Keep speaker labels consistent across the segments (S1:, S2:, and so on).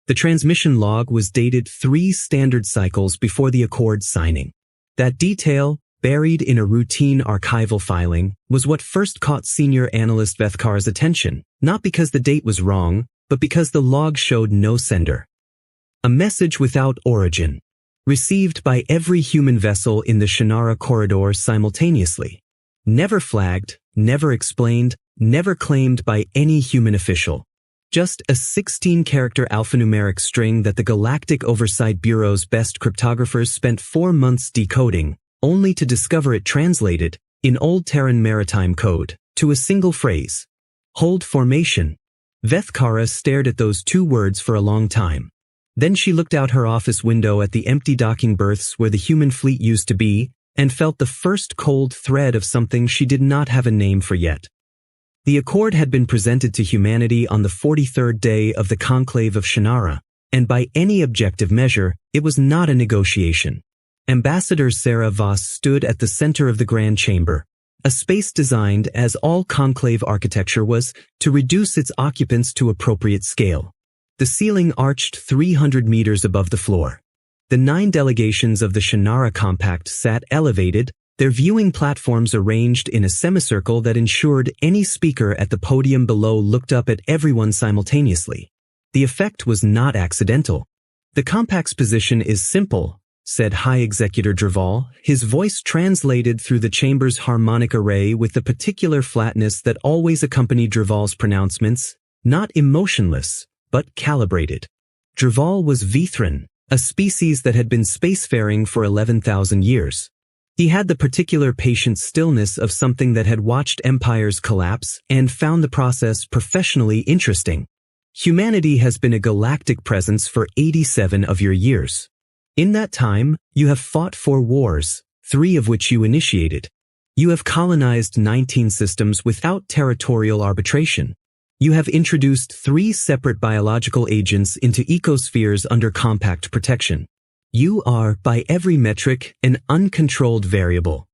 S1: The transmission log was dated 3 standard cycles before the accord signing. That detail, buried in a routine archival filing, was what first caught senior analyst Vethkar's attention, not because the date was wrong, but because the log showed no sender. A message without origin, received by every human vessel in the Shannara corridor simultaneously. Never flagged, never explained, never claimed by any human official. Just a 16-character alphanumeric string that the Galactic Oversight Bureau's best cryptographers spent 4 months decoding, only to discover it translated, in Old Terran maritime code, to a single phrase. Hold formation. Vethkara stared at those 2 words for a long time. Then she looked out her office window at the empty docking berths where the human fleet used to be, and felt the first cold thread of something she did not have a name for yet. The accord had been presented to humanity on the 43rd day of the Conclave of Shannara, and by any objective measure, it was not a negotiation. Ambassador Sarah Voss stood at the center of the Grand Chamber, a space designed, as all conclave architecture was, to reduce its occupants to appropriate scale. The ceiling arched 300 meters above the floor. The 9 delegations of the Shannara Compact sat elevated, their viewing platforms arranged in a semicircle that ensured any speaker at the podium below looked up at everyone simultaneously. The effect was not accidental. The Compact's position is simple, said High Executor Draval, his voice translated through the chamber's harmonic array with the particular flatness that always accompanied Draval's pronouncements, not emotionless, but calibrated. Draval was Vithran, a species that had been spacefaring for 11,000 years. He had the particular patient stillness of something that had watched empires collapse and found the process professionally interesting. Humanity has been a galactic presence for 87 of your years. In that time, you have fought 4 wars, 3 of which you initiated. You have colonized 19 systems without territorial arbitration. You have introduced 3 separate biological agents into ecospheres under compact protection. You are, by every metric, an uncontrolled variable.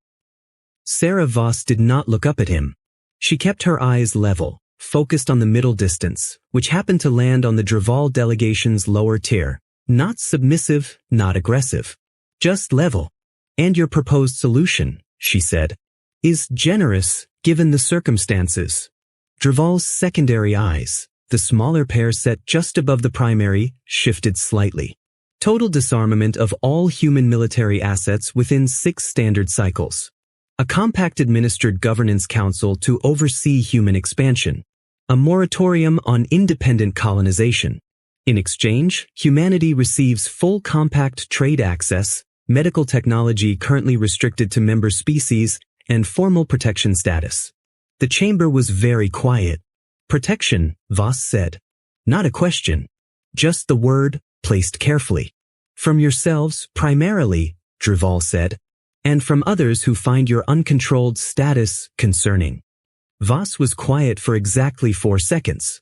S1: Sarah Voss did not look up at him. She kept her eyes level, focused on the middle distance, which happened to land on the Draval delegation's lower tier. Not submissive, not aggressive. Just level. And your proposed solution, she said, is generous, given the circumstances. Draval's secondary eyes, the smaller pair set just above the primary, shifted slightly. Total disarmament of all human military assets within 6 standard cycles. A compact-administered governance council to oversee human expansion. A moratorium on independent colonization. In exchange, humanity receives full compact trade access, medical technology currently restricted to member species, and formal protection status. The chamber was very quiet. Protection, Voss said. Not a question. Just the word, placed carefully. From yourselves, primarily, Draval said, and from others who find your uncontrolled status concerning. Voss was quiet for exactly 4 seconds.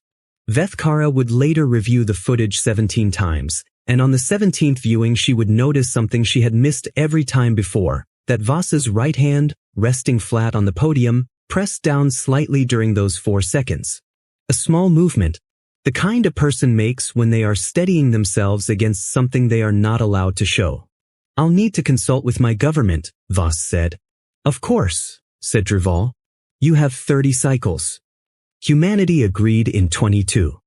S1: Vethkara would later review the footage 17 times, and on the 17th viewing she would notice something she had missed every time before, that Voss's right hand, resting flat on the podium, pressed down slightly during those 4 seconds. A small movement. The kind a person makes when they are steadying themselves against something they are not allowed to show. I'll need to consult with my government, Voss said. Of course, said Draval. You have 30 cycles. Humanity agreed in 22.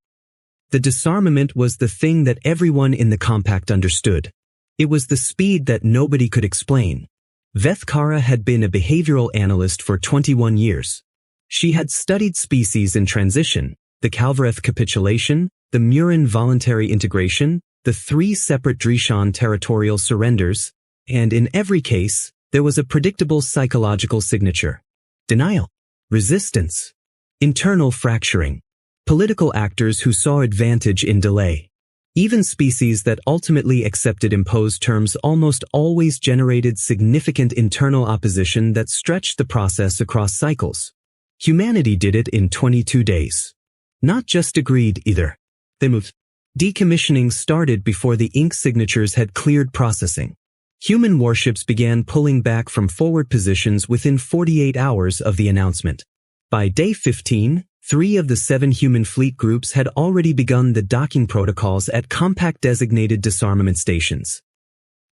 S1: The disarmament was the thing that everyone in the compact understood. It was the speed that nobody could explain. Vethkara had been a behavioral analyst for 21 years. She had studied species in transition, the Calvareth capitulation, the Murin voluntary integration, the 3 separate Drishan territorial surrenders, and in every case, there was a predictable psychological signature. Denial. Resistance. Internal fracturing. Political actors who saw advantage in delay. Even species that ultimately accepted imposed terms almost always generated significant internal opposition that stretched the process across cycles. Humanity did it in 22 days. Not just agreed either. They moved. Decommissioning started before the ink signatures had cleared processing. Human warships began pulling back from forward positions within 48 hours of the announcement. By day 15, 3 of the 7 human fleet groups had already begun the docking protocols at compact-designated disarmament stations.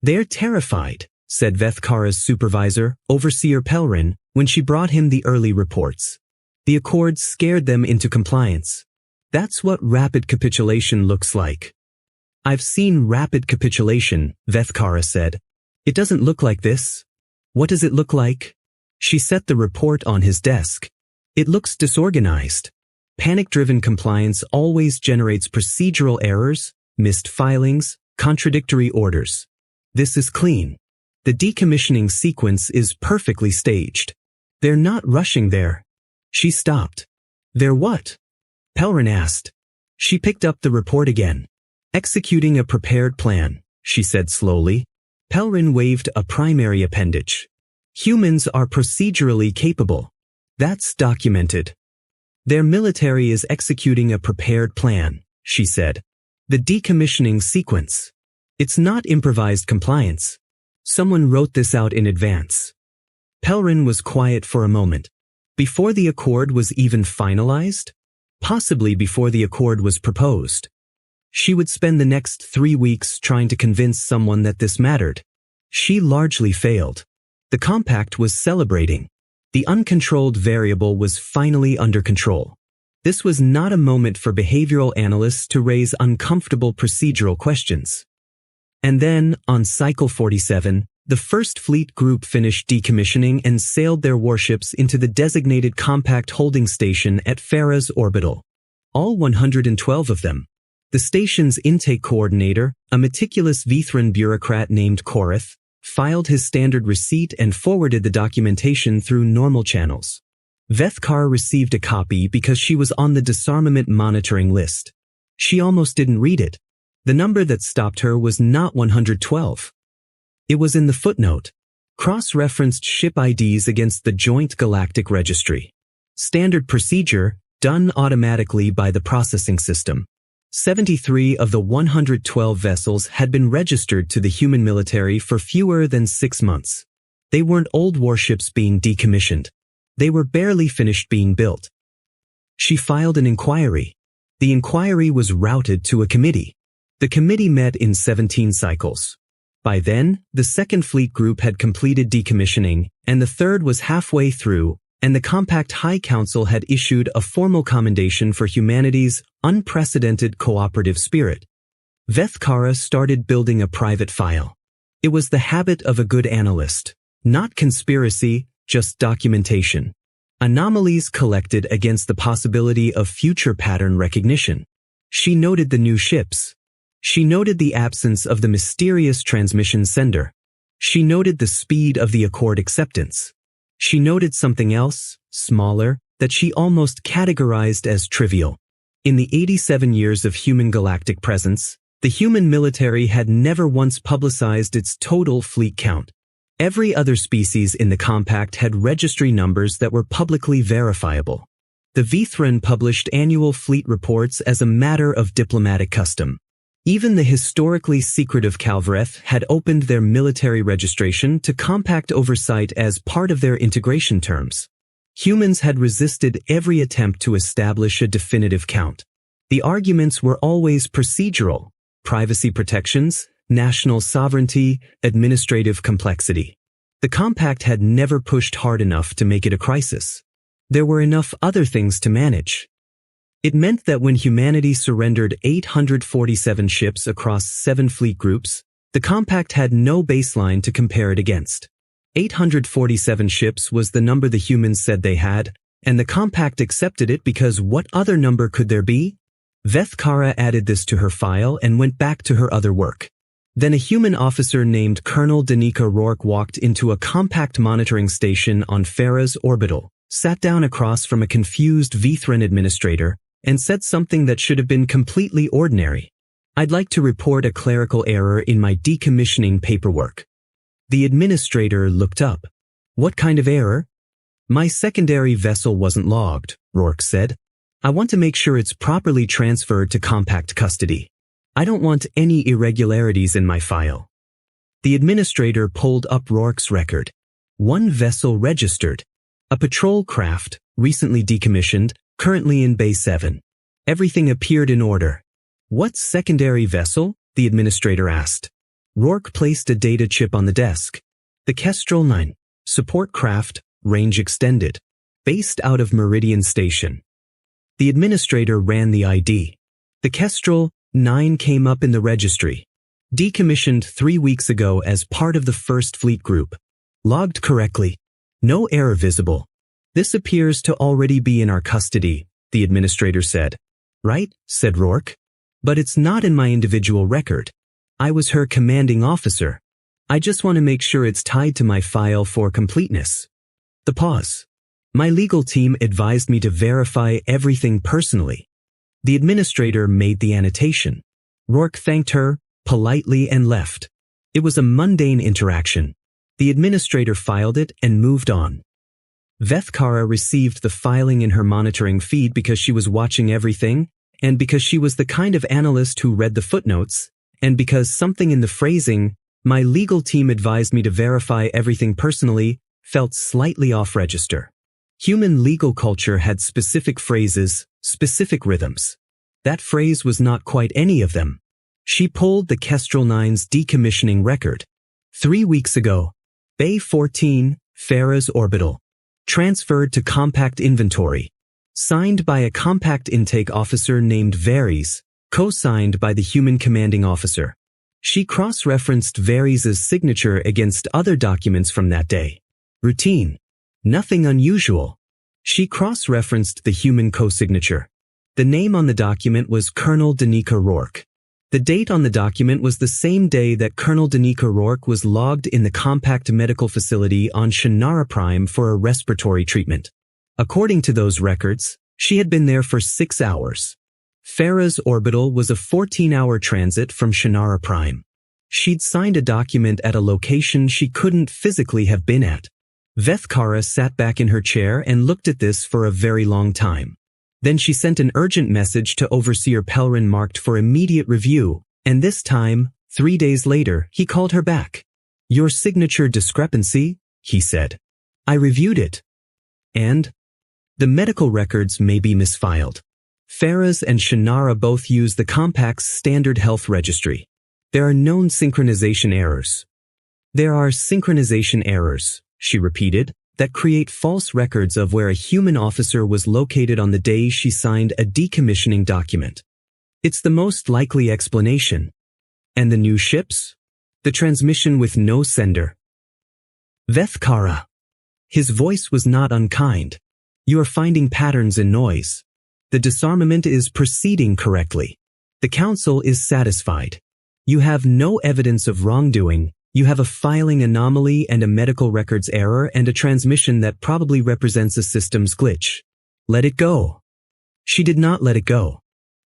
S1: "They're terrified," said Vethkara's supervisor, Overseer Pelrin, when she brought him the early reports. "The Accords scared them into compliance. That's what rapid capitulation looks like." "I've seen rapid capitulation," Vethkara said. "It doesn't look like this." "What does it look like?" She set the report on his desk. "It looks disorganized. Panic-driven compliance always generates procedural errors, missed filings, contradictory orders. This is clean. The decommissioning sequence is perfectly staged. They're not rushing there." She stopped. "They're what?" Pelrin asked. She picked up the report again. "Executing a prepared plan," she said slowly. Pelrin waved a primary appendage. "Humans are procedurally capable. That's documented." "Their military is executing a prepared plan," she said. "The decommissioning sequence. It's not improvised compliance. Someone wrote this out in advance." Pelrin was quiet for a moment. Before the accord was even finalized? Possibly before the accord was proposed. She would spend the next 3 weeks trying to convince someone that this mattered. She largely failed. The compact was celebrating. The uncontrolled variable was finally under control. This was not a moment for behavioral analysts to raise uncomfortable procedural questions. And then, on Cycle 47, the first fleet group finished decommissioning and sailed their warships into the designated compact holding station at Farah's orbital. All 112 of them. The station's intake coordinator, a meticulous Vithran bureaucrat named Korath, filed his standard receipt and forwarded the documentation through normal channels. Vethkar received a copy because she was on the disarmament monitoring list. She almost didn't read it. The number that stopped her was not 112. It was in the footnote. Cross-referenced ship IDs against the Joint Galactic Registry. Standard procedure, done automatically by the processing system. 73 of the 112 vessels had been registered to the human military for fewer than 6 months. They weren't old warships being decommissioned. They were barely finished being built. She filed an inquiry. The inquiry was routed to a committee. The committee met in 17 cycles. By then, the second fleet group had completed decommissioning, and the third was halfway through, and the Compact High Council had issued a formal commendation for humanity's unprecedented cooperative spirit. Vethkara started building a private file. It was the habit of a good analyst. Not conspiracy, just documentation. Anomalies collected against the possibility of future pattern recognition. She noted the new ships. She noted the absence of the mysterious transmission sender. She noted the speed of the Accord acceptance. She noted something else, smaller, that she almost categorized as trivial. In the 87 years of human galactic presence, the human military had never once publicized its total fleet count. Every other species in the compact had registry numbers that were publicly verifiable. The Vithran published annual fleet reports as a matter of diplomatic custom. Even the historically secretive Calvareth had opened their military registration to compact oversight as part of their integration terms. Humans had resisted every attempt to establish a definitive count. The arguments were always procedural: privacy protections, national sovereignty, administrative complexity. The compact had never pushed hard enough to make it a crisis. There were enough other things to manage. It meant that when humanity surrendered 847 ships across 7 fleet groups, the compact had no baseline to compare it against. 847 ships was the number the humans said they had, and the compact accepted it because what other number could there be? Vethkara added this to her file and went back to her other work. Then a human officer named Colonel Danica Rourke walked into a compact monitoring station on Farah's orbital, sat down across from a confused Vithran administrator, and said something that should have been completely ordinary. "I'd like to report a clerical error in my decommissioning paperwork." The administrator looked up. "What kind of error?" "My secondary vessel wasn't logged," Rourke said. "I want to make sure it's properly transferred to compact custody. I don't want any irregularities in my file." The administrator pulled up Rourke's record. 1 vessel registered. A patrol craft, recently decommissioned, Currently in Bay 7. Everything appeared in order. What secondary vessel? The administrator asked. Rourke placed a data chip on the desk. The Kestrel 9. Support craft, range extended. Based out of Meridian Station. The administrator ran the ID. The Kestrel 9 came up in the registry. Decommissioned 3 weeks ago as part of the First Fleet Group. Logged correctly. No error visible. This appears to already be in our custody, the administrator said. Right, said Rourke. But it's not in my individual record. I was her commanding officer. I just want to make sure it's tied to my file for completeness. The pause. My legal team advised me to verify everything personally. The administrator made the annotation. Rourke thanked her, politely, and left. It was a mundane interaction. The administrator filed it and moved on. Vethkara received the filing in her monitoring feed because she was watching everything, and because she was the kind of analyst who read the footnotes, and because something in the phrasing, my legal team advised me to verify everything personally, felt slightly off register. Human legal culture had specific phrases, specific rhythms. That phrase was not quite any of them. She pulled the Kestrel 9's decommissioning record. 3 weeks ago, Bay 14, Farah's orbital. Transferred to compact inventory. Signed by a compact intake officer named Varys, co-signed by the human commanding officer. She cross-referenced Varys' signature against other documents from that day. Routine. Nothing unusual. She cross-referenced the human co-signature. The name on the document was Colonel Danica Rourke. The date on the document was the same day that Colonel Danica Rourke was logged in the compact medical facility on Shannara Prime for a respiratory treatment. According to those records, she had been there for 6 hours. Farah's orbital was a 14-hour transit from Shannara Prime. She'd signed a document at a location she couldn't physically have been at. Vethkara sat back in her chair and looked at this for a very long time. Then she sent an urgent message to Overseer Pelrin marked for immediate review, and this time, 3 days later, he called her back. Your signature discrepancy, he said. I reviewed it. And? The medical records may be misfiled. Farah's and Shannara both use the Compact's standard health registry. There are known synchronization errors. There are synchronization errors, she repeated, that create false records of where a human officer was located on the day she signed a decommissioning document. It's the most likely explanation. And the new ships? The transmission with no sender. Vethkara. His voice was not unkind. You are finding patterns in noise. The disarmament is proceeding correctly. The Council is satisfied. You have no evidence of wrongdoing. You have a filing anomaly and a medical records error and a transmission that probably represents a systems glitch. Let it go. She did not let it go.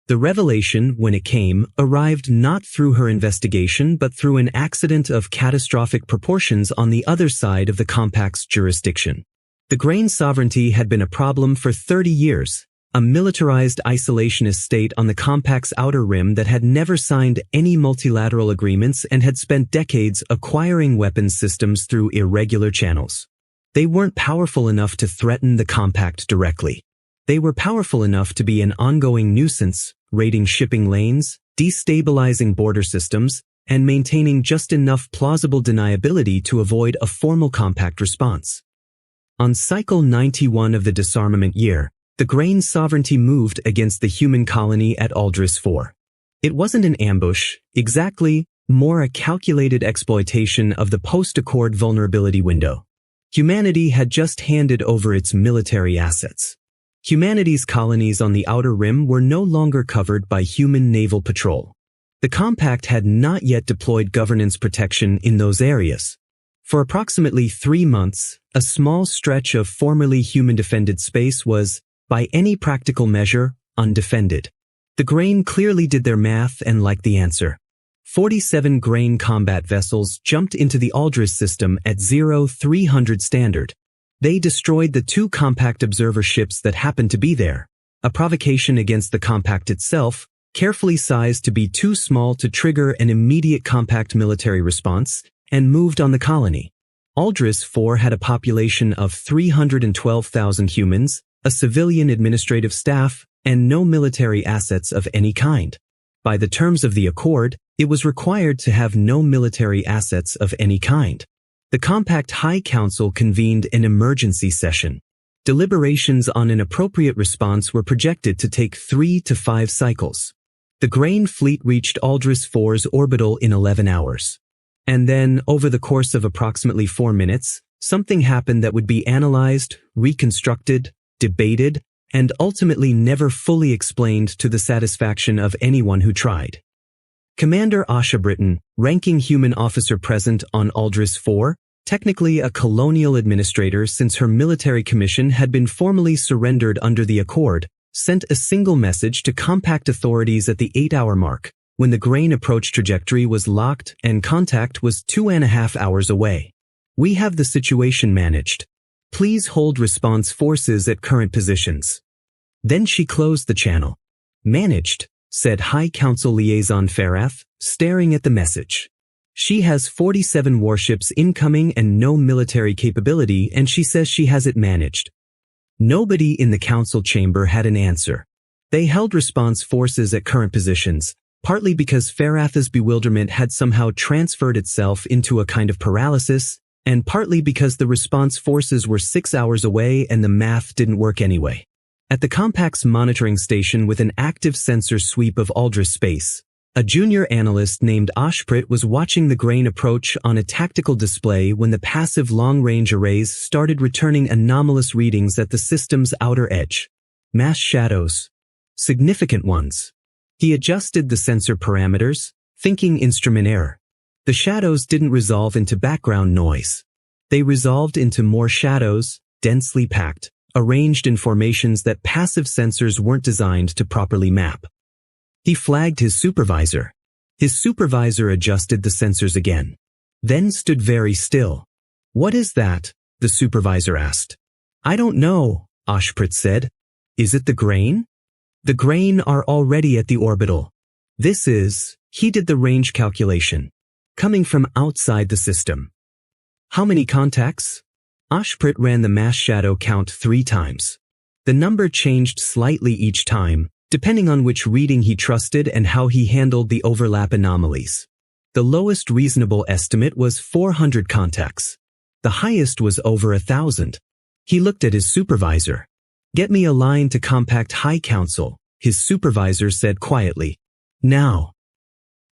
S1: The revelation, when it came, arrived not through her investigation but through an accident of catastrophic proportions on the other side of the Compact's jurisdiction. The grain sovereignty had been a problem for 30 years, a militarized isolationist state on the Compact's outer rim that had never signed any multilateral agreements and had spent decades acquiring weapons systems through irregular channels. They weren't powerful enough to threaten the Compact directly. They were powerful enough to be an ongoing nuisance, raiding shipping lanes, destabilizing border systems, and maintaining just enough plausible deniability to avoid a formal Compact response. On cycle 91 of the disarmament year, the grain sovereignty moved against the human colony at Aldris 4. It wasn't an ambush, exactly, more a calculated exploitation of the post-accord vulnerability window. Humanity had just handed over its military assets. Humanity's colonies on the outer rim were no longer covered by human naval patrol. The Compact had not yet deployed governance protection in those areas. For approximately 3 months, a small stretch of formerly human-defended space was, by any practical measure, undefended. The grain clearly did their math and liked the answer. 47 grain combat vessels jumped into the Aldris system at 0300 standard. They destroyed the 2 Compact observer ships that happened to be there, a provocation against the Compact itself, carefully sized to be too small to trigger an immediate Compact military response, and moved on the colony. Aldris 4 had a population of 312,000 humans, a civilian administrative staff, and no military assets of any kind. By the terms of the accord, it was required to have no military assets of any kind. The Compact High Council convened an emergency session. Deliberations on an appropriate response were projected to take 3 to 5 cycles. The Grain fleet reached Aldris IV's orbital in 11 hours. And then, over the course of approximately 4 minutes, something happened that would be analyzed, reconstructed, debated, and ultimately never fully explained to the satisfaction of anyone who tried. Commander Asha Britton, ranking human officer present on Aldris IV, technically a colonial administrator since her military commission had been formally surrendered under the accord, sent a single message to Compact authorities at the 8-hour mark, when the Grain approach trajectory was locked and contact was 2.5 hours away. We have the situation managed. Please hold response forces at current positions. Then she closed the channel. Managed, said High Council Liaison Farath, staring at the message. She has 47 warships incoming and no military capability, and she says she has it managed. Nobody in the council chamber had an answer. They held response forces at current positions, partly because Farath's bewilderment had somehow transferred itself into a kind of paralysis, and partly because the response forces were 6 hours away and the math didn't work anyway. At the Compact's monitoring station with an active sensor sweep of Aldris space, a junior analyst named Ashprit was watching the Grain approach on a tactical display when the passive long-range arrays started returning anomalous readings at the system's outer edge. Mass shadows. Significant ones. He adjusted the sensor parameters, thinking instrument error. The shadows didn't resolve into background noise. They resolved into more shadows, densely packed, arranged in formations that passive sensors weren't designed to properly map. He flagged his supervisor. His supervisor adjusted the sensors again. Then stood very still. "What is that?" the supervisor asked. "I don't know," Ashprit said. "Is it the Grain?" "The Grain are already at the orbital. This is," he did the range calculation, "coming from outside the system." "How many contacts?" Ashprit ran the mass shadow count 3 times. The number changed slightly each time, depending on which reading he trusted and how he handled the overlap anomalies. The lowest reasonable estimate was 400 contacts. The highest was over 1,000. He looked at his supervisor. "Get me a line to Compact High Council," his supervisor said quietly. "Now."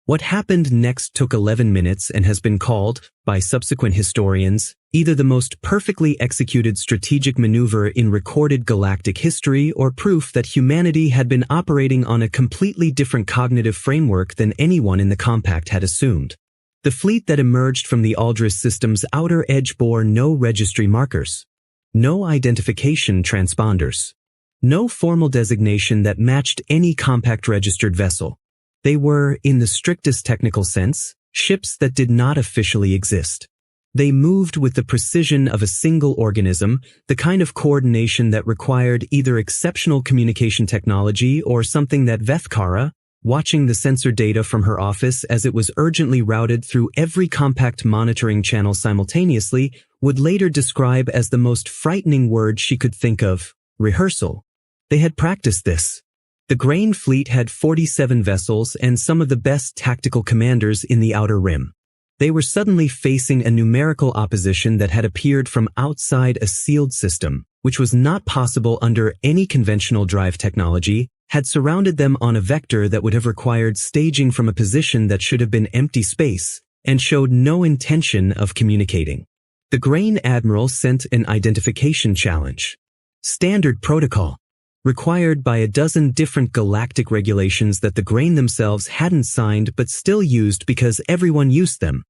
S1: What happened next took 11 minutes and has been called, by subsequent historians, either the most perfectly executed strategic maneuver in recorded galactic history or proof that humanity had been operating on a completely different cognitive framework than anyone in the Compact had assumed. The fleet that emerged from the Aldris system's outer edge bore no registry markers, no identification transponders, no formal designation that matched any Compact-registered vessel. They were, in the strictest technical sense, ships that did not officially exist. They moved with the precision of a single organism, the kind of coordination that required either exceptional communication technology or something that Vethkara, watching the sensor data from her office as it was urgently routed through every Compact monitoring channel simultaneously, would later describe as the most frightening word she could think of: rehearsal. They had practiced this. The Grain fleet had 47 vessels and some of the best tactical commanders in the Outer Rim. They were suddenly facing a numerical opposition that had appeared from outside a sealed system, which was not possible under any conventional drive technology, had surrounded them on a vector that would have required staging from a position that should have been empty space, and showed no intention of communicating. The Grain Admiral sent an identification challenge. Standard protocol. Required by a dozen different galactic regulations that the Grain themselves hadn't signed but still used because everyone used them.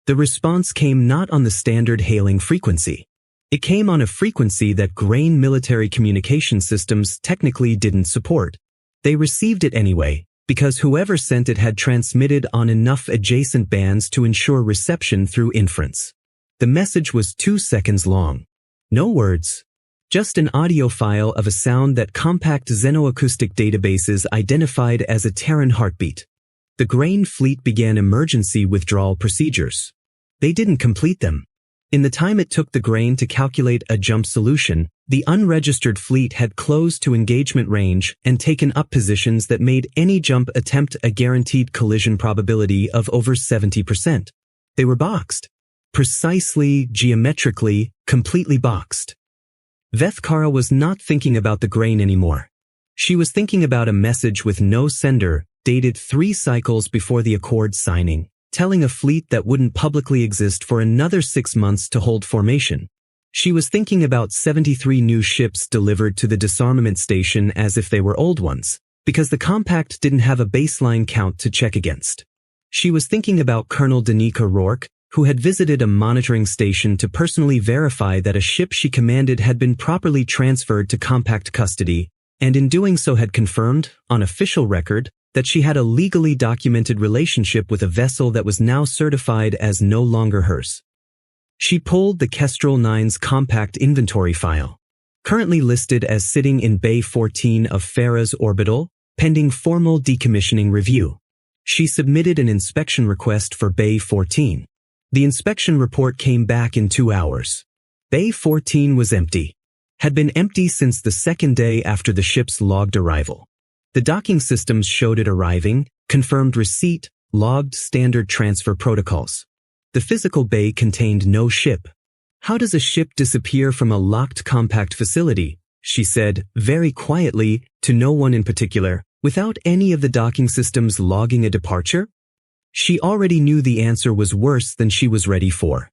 S1: The response came not on the standard hailing frequency. It came on a frequency that Grain military communication systems technically didn't support. They received it anyway, because whoever sent it had transmitted on enough adjacent bands to ensure reception through inference. The message was 2 seconds long. No words. Just an audio file of a sound that Compact xenoacoustic databases identified as a Terran heartbeat. The Grain fleet began emergency withdrawal procedures. They didn't complete them. In the time it took the Grain to calculate a jump solution, The unregistered fleet had closed to engagement range and taken up positions that made any jump attempt a guaranteed collision probability of over 70%. They were boxed. Precisely, geometrically, completely boxed. Vethkara was not thinking about the grain anymore. She was thinking about a message with no sender, dated 3 cycles before the Accord signing, telling a fleet that wouldn't publicly exist for another 6 months to hold formation. She was thinking about 73 new ships delivered to the disarmament station as if they were old ones, because the compact didn't have a baseline count to check against. She was thinking about Colonel Danica Rourke, who had visited a monitoring station to personally verify that a ship she commanded had been properly transferred to compact custody, and in doing so had confirmed, on official record, that she had a legally documented relationship with a vessel that was now certified as no longer hers. She pulled the Kestrel 9's compact inventory file, currently listed as sitting in Bay 14 of Farah's orbital, pending formal decommissioning review. She submitted an inspection request for Bay 14. The inspection report came back in 2 hours. Bay 14 was empty. Had been empty since the 2nd day after the ship's logged arrival. The docking systems showed it arriving, confirmed receipt, logged standard transfer protocols. The physical bay contained no ship. "How does a ship disappear from a locked compact facility?" she said, very quietly, to no one in particular, without any of the docking systems logging a departure? She already knew the answer was worse than she was ready for.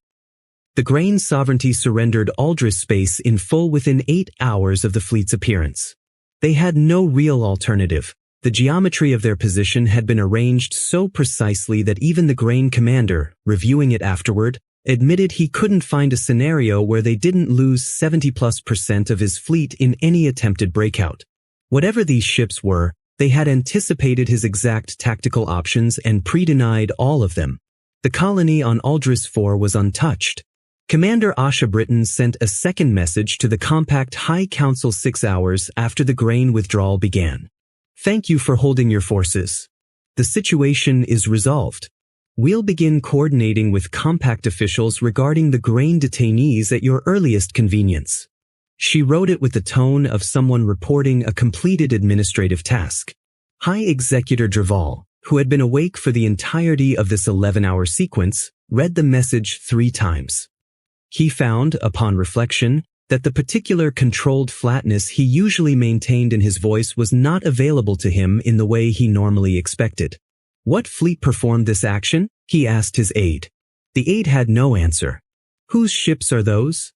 S1: The Grain Sovereignty surrendered Aldris space in full within 8 hours of the fleet's appearance. They had no real alternative. The geometry of their position had been arranged so precisely that even the Grain commander, reviewing it afterward, admitted he couldn't find a scenario where they didn't lose 70+% of his fleet in any attempted breakout. Whatever these ships were, they had anticipated his exact tactical options and pre-denied all of them. The colony on Aldris IV was untouched. Commander Asha Britton sent a second message to the Compact High Council 6 hours after the Grain withdrawal began. "Thank you for holding your forces. The situation is resolved. We'll begin coordinating with Compact officials regarding the Grain detainees at your earliest convenience." She wrote it with the tone of someone reporting a completed administrative task. High Executor Draval, who had been awake for the entirety of this 11-hour sequence, read the message 3 times. He found, upon reflection, that the particular controlled flatness he usually maintained in his voice was not available to him in the way he normally expected. "What fleet performed this action?" he asked his aide. The aide had no answer. "Whose ships are those?"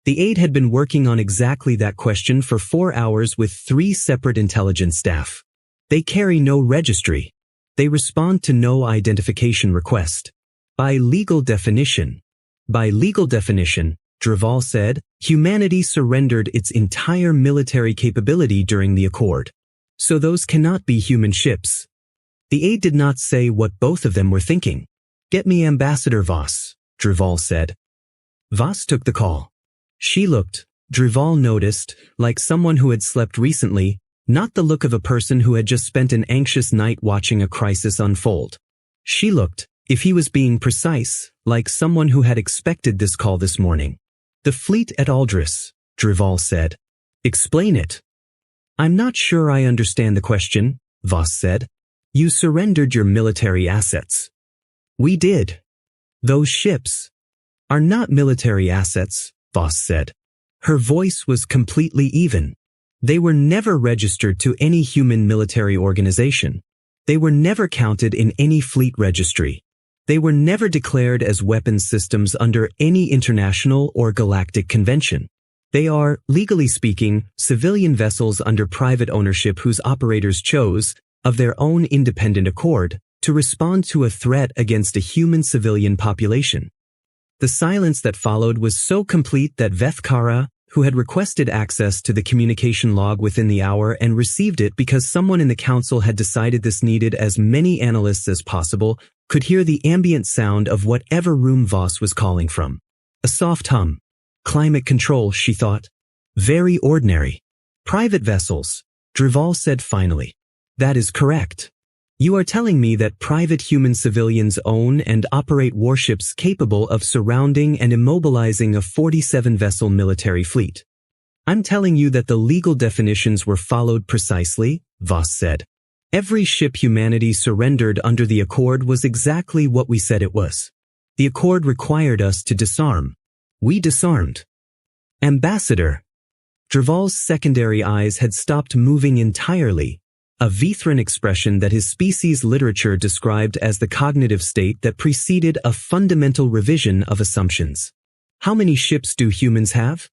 S1: The aide had been working on exactly that question for 4 hours with 3 separate intelligence staff. "They carry no registry. They respond to no identification request. By legal definition." "By legal definition," Draval said, "humanity surrendered its entire military capability during the Accord. So those cannot be human ships." The aide did not say what both of them were thinking. "Get me Ambassador Voss," Draval said. Voss took the call. She looked, Draval noticed, like someone who had slept recently, not the look of a person who had just spent an anxious night watching a crisis unfold. She looked, if he was being precise, like someone who had expected this call this morning. "The fleet at Aldris," Draval said. "Explain it." "I'm not sure I understand the question," Voss said. "You surrendered your military assets." "We did." "Those ships are not military assets," Voss said. Her voice was completely even. "They were never registered to any human military organization. They were never counted in any fleet registry. They were never declared as weapons systems under any international or galactic convention. They are, legally speaking, civilian vessels under private ownership whose operators chose, of their own independent accord, to respond to a threat against a human civilian population." The silence that followed was so complete that Vethkara, who had requested access to the communication log within the hour and received it because someone in the council had decided this needed as many analysts as possible, could hear the ambient sound of whatever room Voss was calling from. A soft hum. "Climate control," she thought. "Very ordinary. Private vessels," Draval said finally. "That is correct. You are telling me that private human civilians own and operate warships capable of surrounding and immobilizing a 47-vessel military fleet." I'm telling you that the legal definitions were followed precisely, Voss said. Every ship humanity surrendered under the Accord was exactly what we said it was. The Accord required us to disarm. We disarmed. Ambassador. Draval's secondary eyes had stopped moving entirely, a Vithran expression that his species' literature described as the cognitive state that preceded a fundamental revision of assumptions. How many ships do humans have?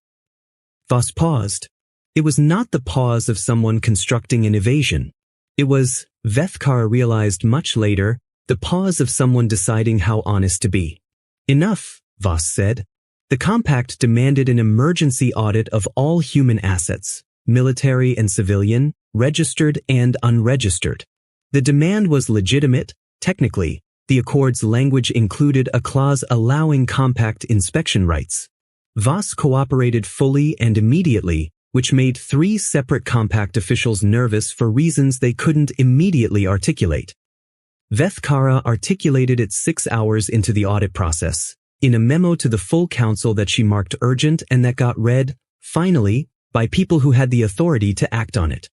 S1: Voss paused. It was not the pause of someone constructing an evasion. It was, Vethkar realized much later, the pause of someone deciding how honest to be. Enough, Voss said. The compact demanded an emergency audit of all human assets, military and civilian, registered and unregistered. The demand was legitimate, technically. The Accord's language included a clause allowing compact inspection rights. Voss cooperated fully and immediately, which made 3 separate compact officials nervous for reasons they couldn't immediately articulate. Vethkara articulated it 6 hours into the audit process, in a memo to the full council that she marked urgent and that got read, finally, by people who had the authority to act on it.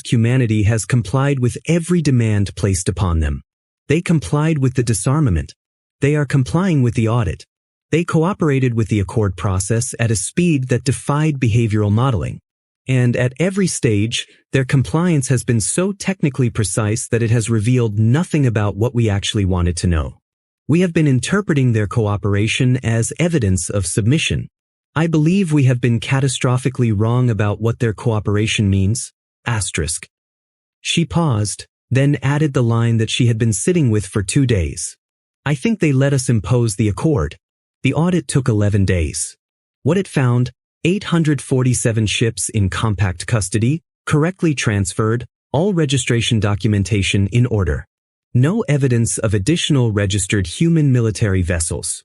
S1: Humanity has complied with every demand placed upon them. They complied with the disarmament. They are complying with the audit. They cooperated with the Accord process at a speed that defied behavioral modeling. And at every stage, their compliance has been so technically precise that it has revealed nothing about what we actually wanted to know. We have been interpreting their cooperation as evidence of submission. I believe we have been catastrophically wrong about what their cooperation means. Asterisk. She paused, then added the line that she had been sitting with for 2 days. I think they let us impose the Accord. The audit took 11 days. What it found, 847 ships in compact custody, correctly transferred, all registration documentation in order. No evidence of additional registered human military vessels.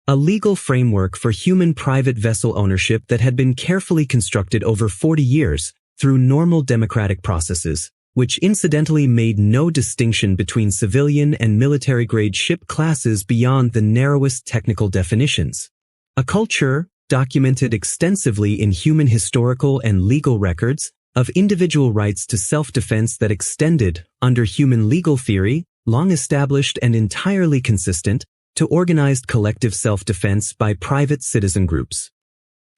S1: A legal framework for human private vessel ownership that had been carefully constructed over 40 years through normal democratic processes, which incidentally made no distinction between civilian and military-grade ship classes beyond the narrowest technical definitions. A culture, documented extensively in human historical and legal records, of individual rights to self-defense that extended, under human legal theory, long established and entirely consistent, to organized collective self-defense by private citizen groups.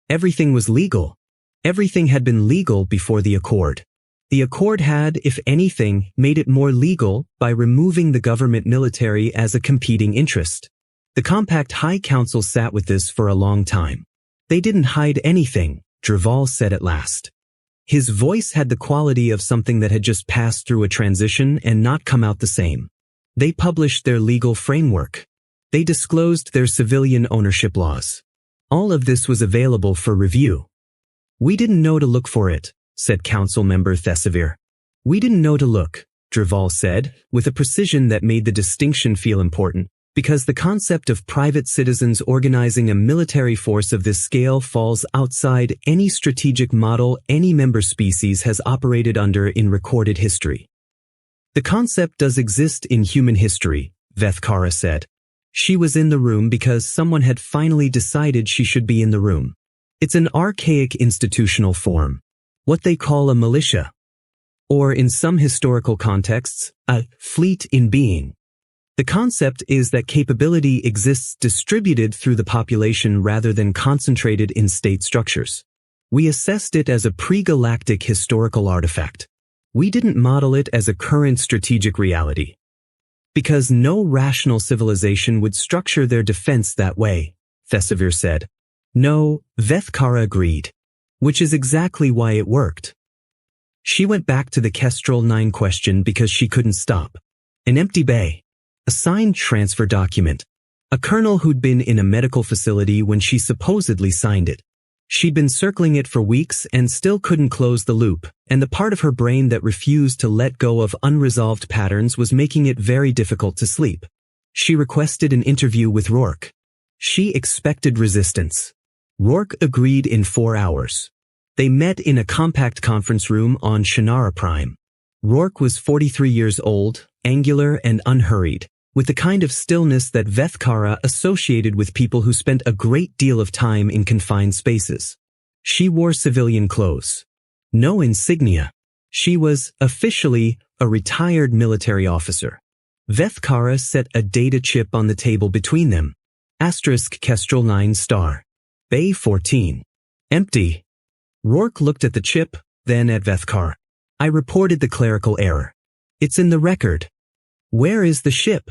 S1: Everything was legal. Everything had been legal before the Accord. The Accord had, if anything, made it more legal by removing the government military as a competing interest. The Compact High Council sat with this for a long time. They didn't hide anything, Draval said at last. His voice had the quality of something that had just passed through a transition and not come out the same. They published their legal framework. They disclosed their civilian ownership laws. All of this was available for review. We didn't know to look for it, said Council Member Thesavir. We didn't know to look, Draval said, with a precision that made the distinction feel important, because the concept of private citizens organizing a military force of this scale falls outside any strategic model any member species has operated under in recorded history. The concept does exist in human history, Vethkara said. She was in the room because someone had finally decided she should be in the room. It's an archaic institutional form. What they call a militia. Or in some historical contexts, a fleet in being. The concept is that capability exists distributed through the population rather than concentrated in state structures. We assessed it as a pre-galactic historical artifact. We didn't model it as a current strategic reality. Because no rational civilization would structure their defense that way, Thesavir said. No, Vethkara agreed. Which is exactly why it worked. She went back to the Kestrel 9 question because she couldn't stop. An empty bay. A signed transfer document. A colonel who'd been in a medical facility when she supposedly signed it. She'd been circling it for weeks and still couldn't close the loop, and the part of her brain that refused to let go of unresolved patterns was making it very difficult to sleep. She requested an interview with Rourke. She expected resistance. Rourke agreed in 4 hours. They met in a compact conference room on Shannara Prime. Rourke was 43 years old, angular and unhurried, with the kind of stillness that Vethkara associated with people who spent a great deal of time in confined spaces. She wore civilian clothes. No insignia. She was, officially, a retired military officer. Vethkara set a data chip on the table between them. Asterisk Kestrel 9 star. Bay 14. Empty. Rourke looked at the chip, then at Vethkar. I reported the clerical error. It's in the record. Where is the ship?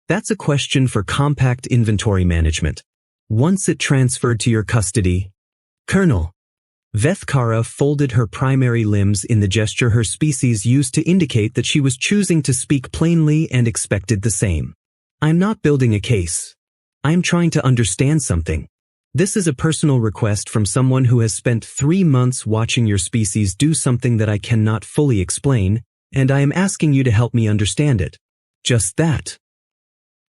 S1: That's a question for compact inventory management. Once it transferred to your custody, Colonel. Vethkara folded her primary limbs in the gesture her species used to indicate that she was choosing to speak plainly and expected the same. I'm not building a case. I'm trying to understand something. This is a personal request from someone who has spent 3 months watching your species do something that I cannot fully explain, and I am asking you to help me understand it. Just that.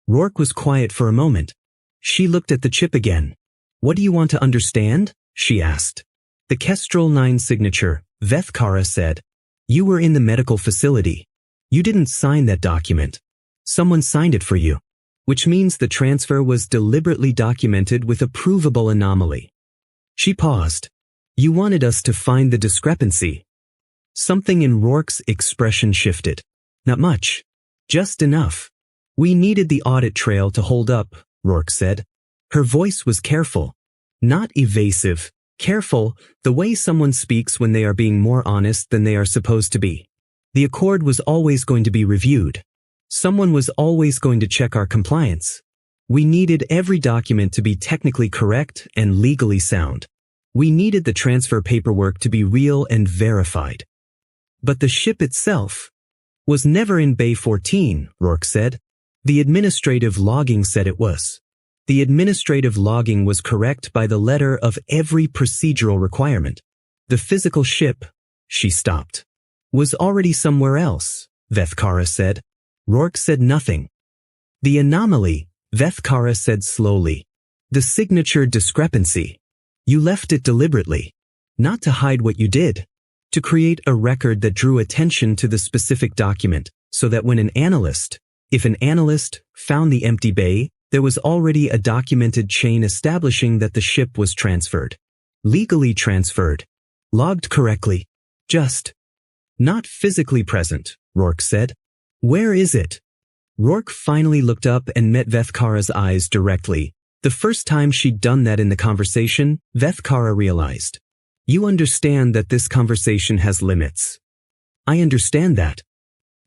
S1: Rourke was quiet for a moment. She looked at the chip again. What do you want to understand? She asked. The Kestrel 9 signature, Vethkara said. You were in the medical facility. You didn't sign that document. Someone signed it for you. Which means the transfer was deliberately documented with a provable anomaly. She paused. You wanted us to find the discrepancy. Something in Rourke's expression shifted. Not much. Just enough. We needed the audit trail to hold up, Rourke said. Her voice was careful. Not evasive. Careful, the way someone speaks when they are being more honest than they are supposed to be. The accord was always going to be reviewed. Someone was always going to check our compliance. We needed every document to be technically correct and legally sound. We needed the transfer paperwork to be real and verified. But the ship itself was never in Bay 14, Rourke said. The administrative logging said it was. The administrative logging was correct by the letter of every procedural requirement. The physical ship, she stopped, was already somewhere else, Vethkara said. Rourke said nothing. The anomaly, Vethkara said slowly. The signature discrepancy. You left it deliberately. Not to hide what you did. To create a record that drew attention to the specific document, so that when if an analyst found the empty bay, there was already a documented chain establishing that the ship was transferred. Legally transferred. Logged correctly. Just. Not physically present, Rourke said. Where is it? Rourke finally looked up and met Vethkara's eyes directly. The first time she'd done that in the conversation, Vethkara realized. You understand that this conversation has limits. I understand that.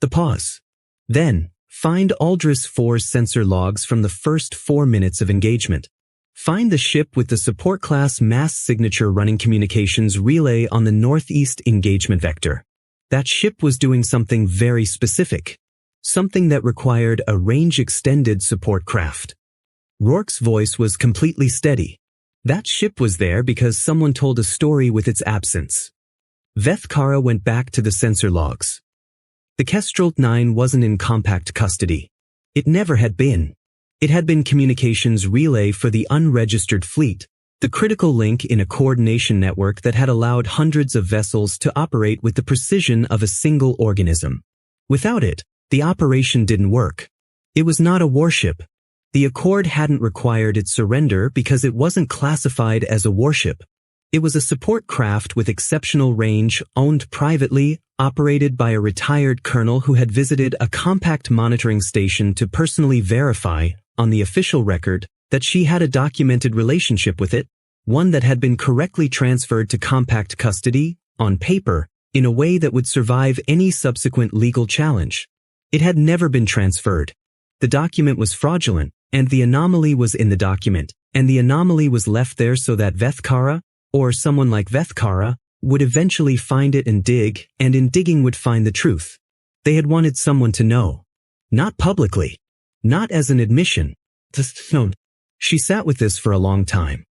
S1: The pause. Then, find Aldris 4's sensor logs from the first 4 minutes of engagement. Find the ship with the support class mass signature running communications relay on the northeast engagement vector. That ship was doing something very specific. Something that required a range-extended support craft. Rourke's voice was completely steady. That ship was there because someone told a story with its absence. Vethkara went back to the sensor logs. The Kestrel 9 wasn't in compact custody. It never had been. It had been communications relay for the unregistered fleet, the critical link in a coordination network that had allowed hundreds of vessels to operate with the precision of a single organism. Without it, the operation didn't work. It was not a warship. The Accord hadn't required its surrender because it wasn't classified as a warship. It was a support craft with exceptional range, owned privately, operated by a retired colonel who had visited a compact monitoring station to personally verify, on the official record, that she had a documented relationship with it, one that had been correctly transferred to compact custody, on paper, in a way that would survive any subsequent legal challenge. It had never been transferred. The document was fraudulent, and the anomaly was in the document, and the anomaly was left there so that Vethkara, or someone like Vethkara, would eventually find it and dig, and in digging would find the truth. They had wanted someone to know. Not publicly. Not as an admission. She sat with this for a long time.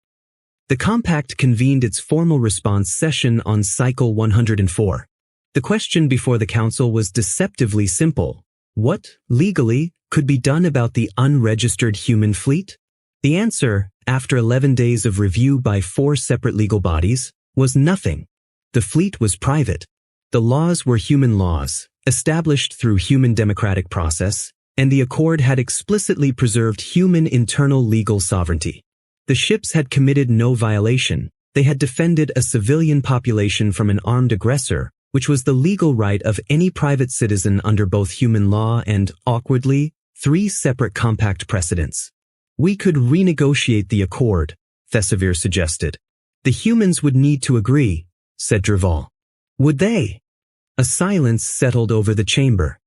S1: The Compact convened its formal response session on Cycle 104. The question before the Council was deceptively simple. What, legally, could be done about the unregistered human fleet? The answer, after 11 days of review by 4 separate legal bodies, was nothing. The fleet was private. The laws were human laws, established through human democratic process, and the Accord had explicitly preserved human internal legal sovereignty. The ships had committed no violation. They had defended a civilian population from an armed aggressor, which was the legal right of any private citizen under both human law and, awkwardly, 3 separate compact precedents. We could renegotiate the accord, Thesivir suggested. The humans would need to agree, said Draval. Would they? A silence settled over the chamber.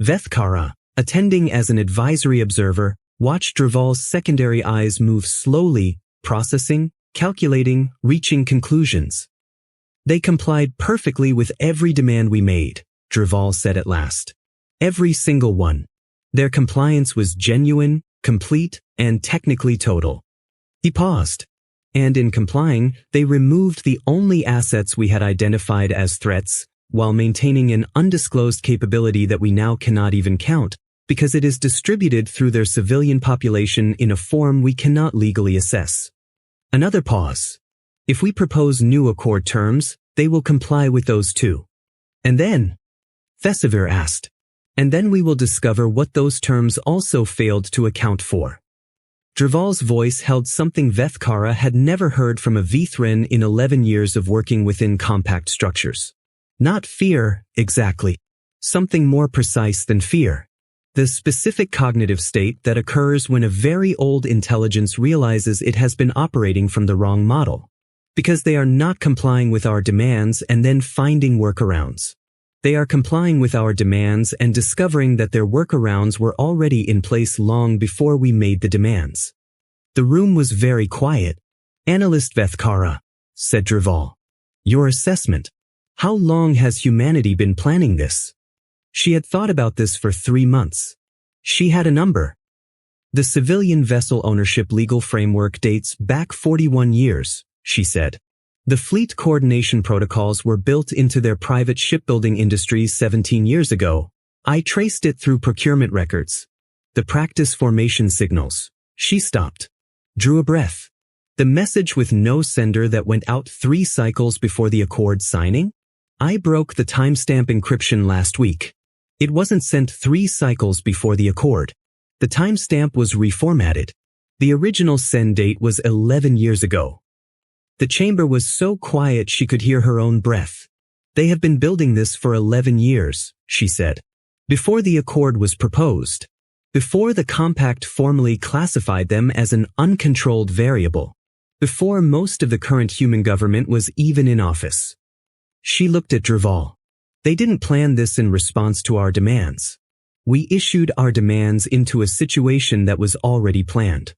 S1: Vethkara, attending as an advisory observer, watched Draval's secondary eyes move slowly, processing, calculating, reaching conclusions. They complied perfectly with every demand we made, Draval said at last. Every single one. Their compliance was genuine, complete, and technically total. He paused. And in complying, they removed the only assets we had identified as threats, while maintaining an undisclosed capability that we now cannot even count, because it is distributed through their civilian population in a form we cannot legally assess. Another pause. If we propose new accord terms, they will comply with those too. And then? Thesivir asked. And then we will discover what those terms also failed to account for. Draval's voice held something Vethkara had never heard from a Vithrin in 11 years of working within compact structures. Not fear, exactly. Something more precise than fear. The specific cognitive state that occurs when a very old intelligence realizes it has been operating from the wrong model. Because they are not complying with our demands and then finding workarounds. They are complying with our demands and discovering that their workarounds were already in place long before we made the demands. The room was very quiet. Analyst Vethkara, said Draval. Your assessment. How long has humanity been planning this? She had thought about this for 3 months. She had a number. The civilian vessel ownership legal framework dates back 41 years, she said. The fleet coordination protocols were built into their private shipbuilding industries 17 years ago. I traced it through procurement records. The practice formation signals. She stopped. Drew a breath. The message with no sender that went out 3 cycles before the accord signing? I broke the timestamp encryption last week. It wasn't sent 3 cycles before the accord. The timestamp was reformatted. The original send date was 11 years ago. The chamber was so quiet she could hear her own breath. They have been building this for 11 years, she said. Before the accord was proposed. Before the compact formally classified them as an uncontrolled variable. Before most of the current human government was even in office. She looked at Draval. They didn't plan this in response to our demands. We issued our demands into a situation that was already planned.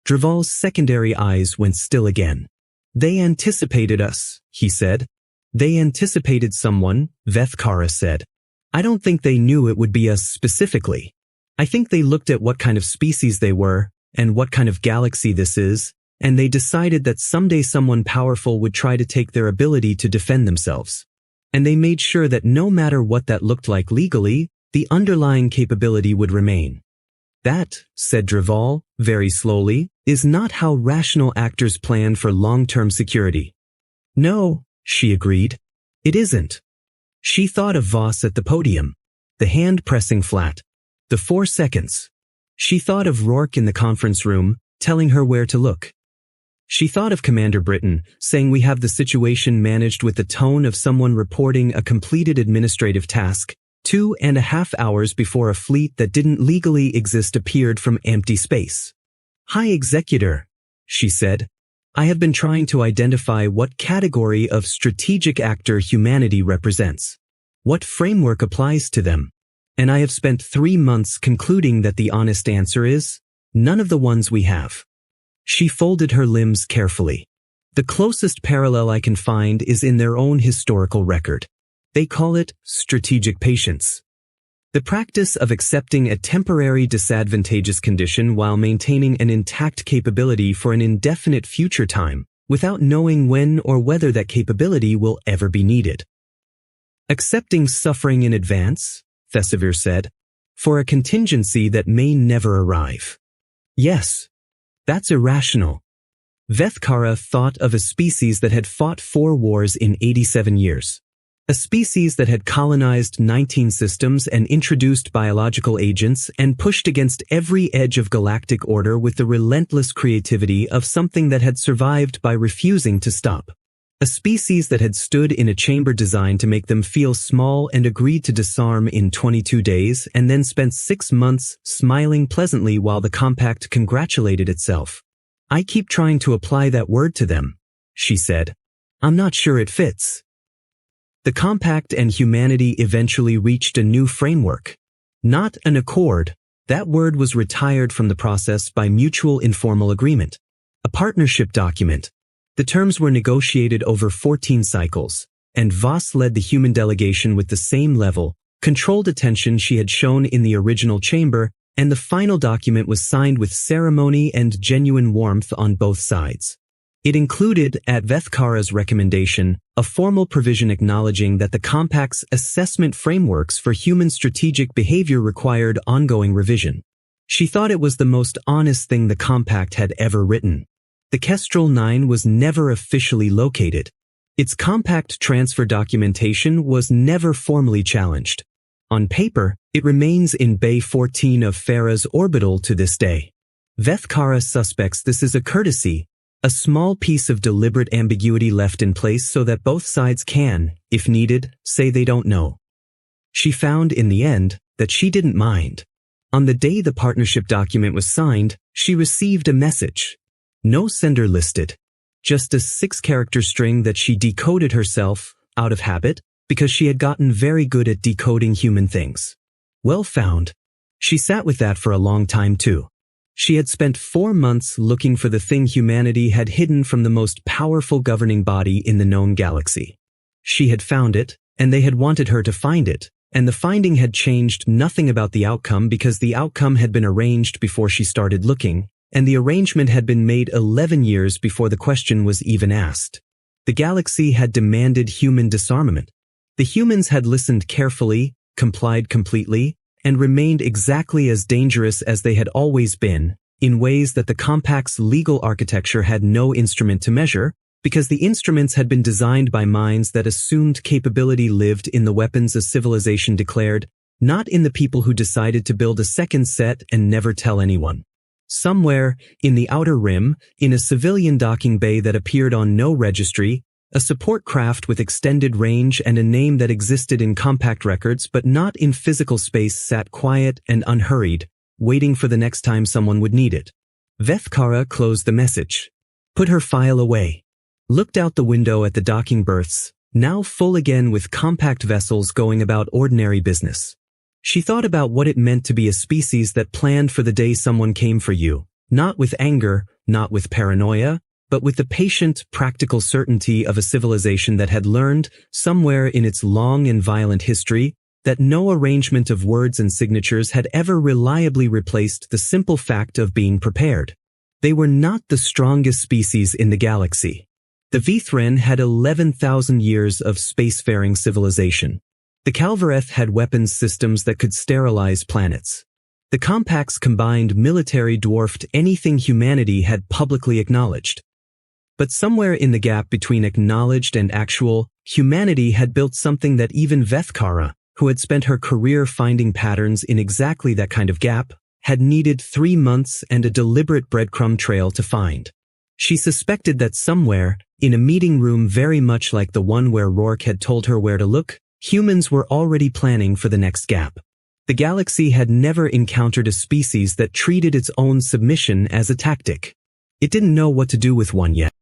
S1: Draval's secondary eyes went still again. They anticipated us, he said. They anticipated someone, Vethkara said. I don't think they knew it would be us specifically. I think they looked at what kind of species they were, and what kind of galaxy this is, and they decided that someday someone powerful would try to take their ability to defend themselves. And they made sure that no matter what that looked like legally, the underlying capability would remain. That, said Draval, very slowly, is not how rational actors plan for long-term security. No, she agreed. It isn't. She thought of Voss at the podium. The hand pressing flat. The 4 seconds. She thought of Rourke in the conference room, telling her where to look. She thought of Commander Britton, saying we have the situation managed with the tone of someone reporting a completed administrative task, 2.5 hours before a fleet that didn't legally exist appeared from empty space. High Executor, she said. I have been trying to identify what category of strategic actor humanity represents. What framework applies to them? And I have spent 3 months concluding that the honest answer is, none of the ones we have. She folded her limbs carefully. The closest parallel I can find is in their own historical record. They call it strategic patience. The practice of accepting a temporary disadvantageous condition while maintaining an intact capability for an indefinite future time, without knowing when or whether that capability will ever be needed. Accepting suffering in advance, Thesivir said, for a contingency that may never arrive. Yes. That's irrational. Vethkara thought of a species that had fought 4 wars in 87 years. A species that had colonized 19 systems and introduced biological agents and pushed against every edge of galactic order with the relentless creativity of something that had survived by refusing to stop. A species that had stood in a chamber designed to make them feel small and agreed to disarm in 22 days and then spent 6 months smiling pleasantly while the compact congratulated itself. "I keep trying to apply that word to them," she said. "I'm not sure it fits." The compact and humanity eventually reached a new framework. Not an accord. That word was retired from the process by mutual informal agreement. A partnership document. The terms were negotiated over 14 cycles, and Voss led the human delegation with the same level, controlled attention she had shown in the original chamber, and the final document was signed with ceremony and genuine warmth on both sides. It included, at Vethkara's recommendation, a formal provision acknowledging that the Compact's assessment frameworks for human strategic behavior required ongoing revision. She thought it was the most honest thing the Compact had ever written. The Kestrel 9 was never officially located. Its Compact transfer documentation was never formally challenged. On paper, it remains in Bay 14 of Farah's orbital to this day. Vethkara suspects this is a courtesy, a small piece of deliberate ambiguity left in place so that both sides can, if needed, say they don't know. She found, in the end, that she didn't mind. On the day the partnership document was signed, she received a message. No sender listed. Just a 6-character string that she decoded herself, out of habit, because she had gotten very good at decoding human things. Well found. She sat with that for a long time too. She had spent 4 months looking for the thing humanity had hidden from the most powerful governing body in the known galaxy. She had found it, and they had wanted her to find it, and the finding had changed nothing about the outcome because the outcome had been arranged before she started looking, and the arrangement had been made 11 years before the question was even asked. The galaxy had demanded human disarmament. The humans had listened carefully, complied completely, and remained exactly as dangerous as they had always been, in ways that the Compact's legal architecture had no instrument to measure, because the instruments had been designed by minds that assumed capability lived in the weapons a civilization declared, not in the people who decided to build a second set and never tell anyone. Somewhere, in the Outer Rim, in a civilian docking bay that appeared on no registry, a support craft with extended range and a name that existed in Compact records but not in physical space sat quiet and unhurried, waiting for the next time someone would need it. Vethkara closed the message. Put her file away. Looked out the window at the docking berths, now full again with Compact vessels going about ordinary business. She thought about what it meant to be a species that planned for the day someone came for you, not with anger, not with paranoia, but with the patient, practical certainty of a civilization that had learned, somewhere in its long and violent history, that no arrangement of words and signatures had ever reliably replaced the simple fact of being prepared. They were not the strongest species in the galaxy. The Vithran had 11,000 years of spacefaring civilization. The Calvareth had weapons systems that could sterilize planets. The Compact's combined military dwarfed anything humanity had publicly acknowledged. But somewhere in the gap between acknowledged and actual, humanity had built something that even Vethkara, who had spent her career finding patterns in exactly that kind of gap, had needed 3 months and a deliberate breadcrumb trail to find. She suspected that somewhere, in a meeting room very much like the one where Rourke had told her where to look, humans were already planning for the next gap. The galaxy had never encountered a species that treated its own submission as a tactic. It didn't know what to do with one yet.